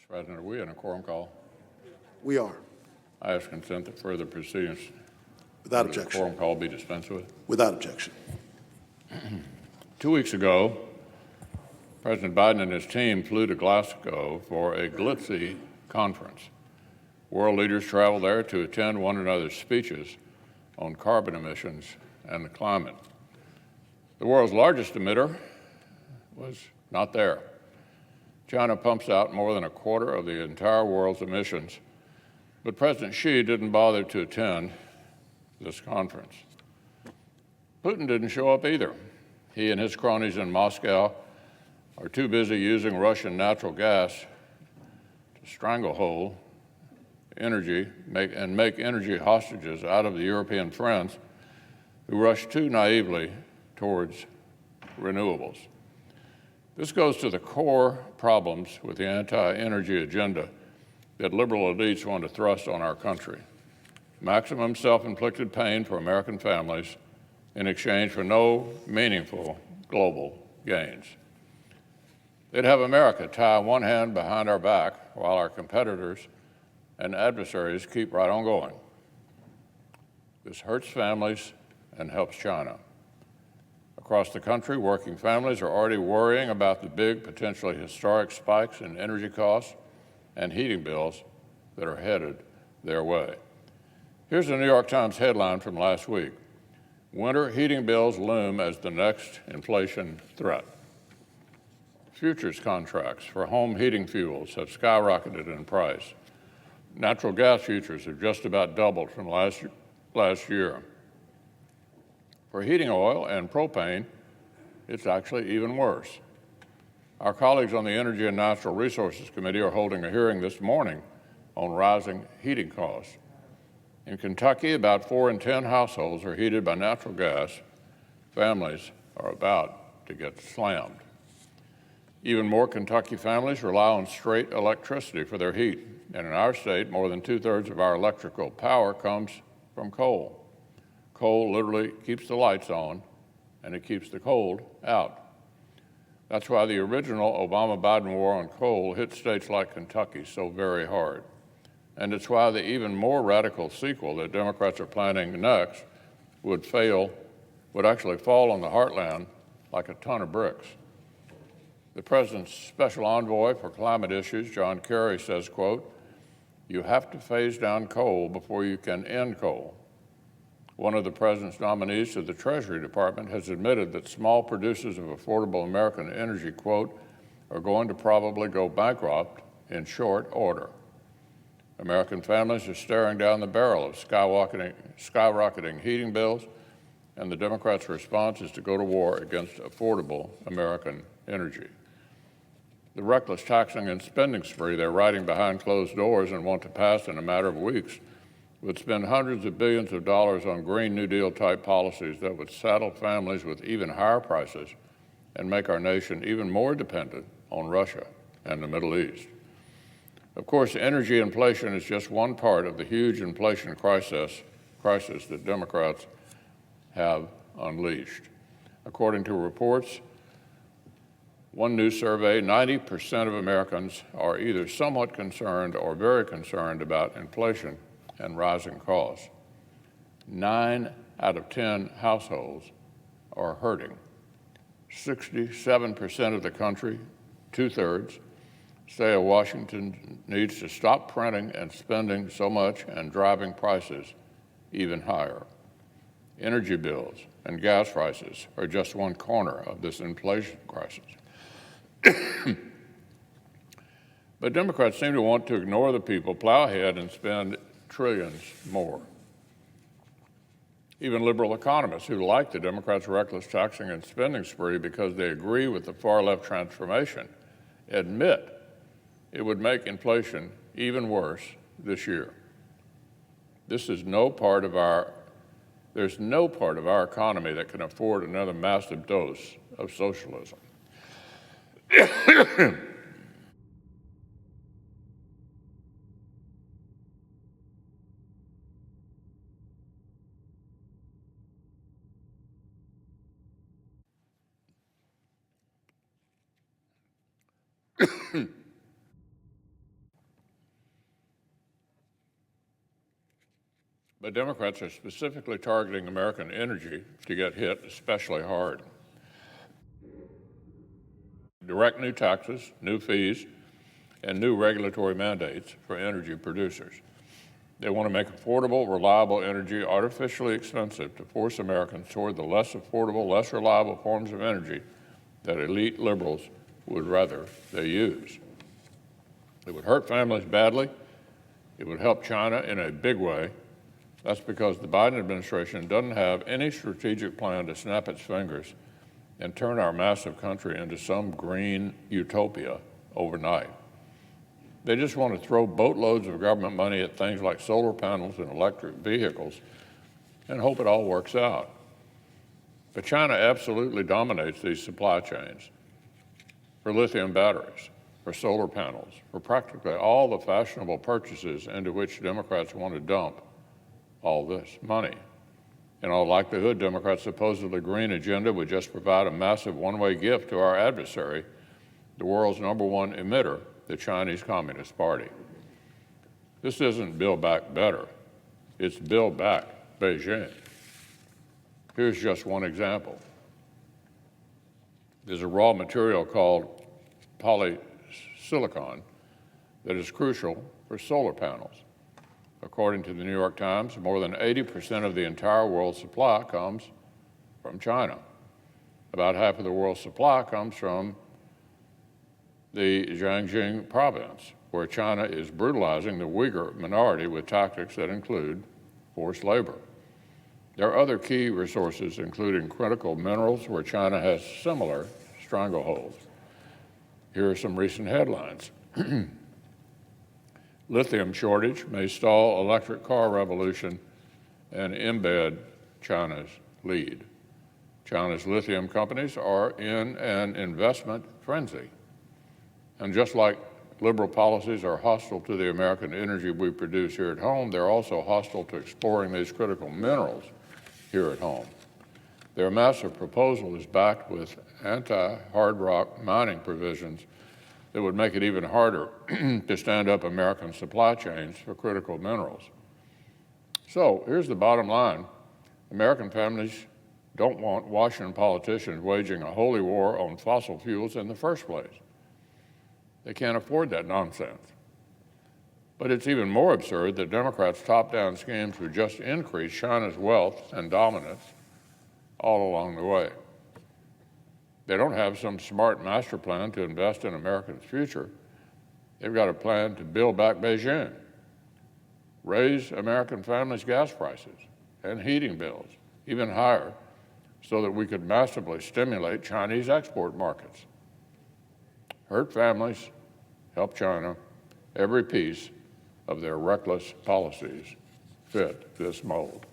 Mr. President, are we in a quorum call? We are. I ask consent that further proceedings Without under the objection. quorum call be dispensed with. Without objection. 2 weeks ago, President Biden and his team flew to Glasgow for a glitzy conference. World leaders traveled there to attend one another's speeches on carbon emissions and the climate. The world's largest emitter was not there. China pumps out more than a quarter of the entire world's emissions, but President Xi didn't bother to attend this conference. Putin didn't show up either. He and his cronies in Moscow are too busy using Russian natural gas to stranglehold energy and make energy hostages out of the European friends who rush too naively towards renewables. This goes to the core problems with the anti-energy agenda that liberal elites want to thrust on our country. Maximum self-inflicted pain for American families in exchange for no meaningful global gains. They'd have America tie one hand behind our back while our competitors and adversaries keep right on going. This hurts families and helps China. Across the country, working families are already worrying about the big, potentially historic spikes in energy costs and heating bills that are headed their way. Here's a New York Times headline from last week. Winter heating bills loom as the next inflation threat. Futures contracts for home heating fuels have skyrocketed in price. Natural gas futures have just about doubled from last year. For heating oil and propane, it's actually even worse. Our colleagues on the Energy and Natural Resources Committee are holding a hearing this morning on rising heating costs. In Kentucky, about 4 in 10 households are heated by natural gas. Families are about to get slammed. Even more Kentucky families rely on straight electricity for their heat. And in our state, more than 2/3 of our electrical power comes from coal. Coal literally keeps the lights on, and it keeps the cold out. That's why the original Obama-Biden war on coal hit states like Kentucky so very hard. And it's why the even more radical sequel that Democrats are planning next would actually fall on the heartland like a ton of bricks. The president's special envoy for climate issues, John Kerry, says, quote, "You have to phase down coal before you can end coal." One of the president's nominees to the Treasury Department has admitted that small producers of affordable American energy, quote, "are going to probably go bankrupt in short order." American families are staring down the barrel of skyrocketing heating bills, and the Democrats' response is to go to war against affordable American energy. The reckless taxing and spending spree they're riding behind closed doors and want to pass in a matter of weeks would spend hundreds of billions of dollars on Green New Deal type policies that would saddle families with even higher prices and make our nation even more dependent on Russia and the Middle East. Of course, energy inflation is just one part of the huge inflation crisis that Democrats have unleashed. According to reports, one new survey, 90% of Americans are either somewhat concerned or very concerned about inflation and rising costs. 9 out of 10 households are hurting. 67% of the country, 2/3, say Washington needs to stop printing and spending so much and driving prices even higher. Energy bills and gas prices are just one corner of this inflation crisis. But Democrats seem to want to ignore the people, plow ahead, and spend trillions more. Even liberal economists who like the Democrats' reckless taxing and spending spree because they agree with the far-left transformation admit it would make inflation even worse this year. There's no part of our economy that can afford another massive dose of socialism. but Democrats are specifically targeting American energy to get hit especially hard. Direct new taxes, new fees, and new regulatory mandates for energy producers. They want to make affordable, reliable energy artificially expensive to force Americans toward the less affordable, less reliable forms of energy that elite liberals would rather they use. It would hurt families badly. It would help China in a big way. That's because the Biden administration doesn't have any strategic plan to snap its fingers and turn our massive country into some green utopia overnight. They just want to throw boatloads of government money at things like solar panels and electric vehicles and hope it all works out. But China absolutely dominates these supply chains for lithium batteries, for solar panels, for practically all the fashionable purchases into which Democrats want to dump all this money. In all likelihood, Democrats' supposedly green agenda would just provide a massive one-way gift to our adversary, the world's #1 emitter, the Chinese Communist Party. This isn't Build Back Better, it's Build Back Beijing. Here's just one example. There's a raw material called polysilicon that is crucial for solar panels. According to the New York Times, more than 80% of the entire world's supply comes from China. About half of the world's supply comes from the Xinjiang province, where China is brutalizing the Uyghur minority with tactics that include forced labor. There are other key resources, including critical minerals, where China has similar strangleholds. Here are some recent headlines. Lithium shortage may stall electric car revolution and embed China's lead. China's lithium companies are in an investment frenzy. And just like liberal policies are hostile to the American energy we produce here at home, they're also hostile to exploring these critical minerals here at home. Their massive proposal is backed with anti-hard rock mining provisions that would make it even harder to stand up American supply chains for critical minerals. So here's the bottom line. American families don't want Washington politicians waging a holy war on fossil fuels in the first place. They can't afford that nonsense. But it's even more absurd that Democrats' top-down schemes would just increase China's wealth and dominance all along the way. They don't have some smart master plan to invest in Americans' future. They've got a plan to build back Beijing, raise American families' gas prices and heating bills even higher so that we could massively stimulate Chinese export markets. Hurt families, help China, every piece of their reckless policies fit this mold.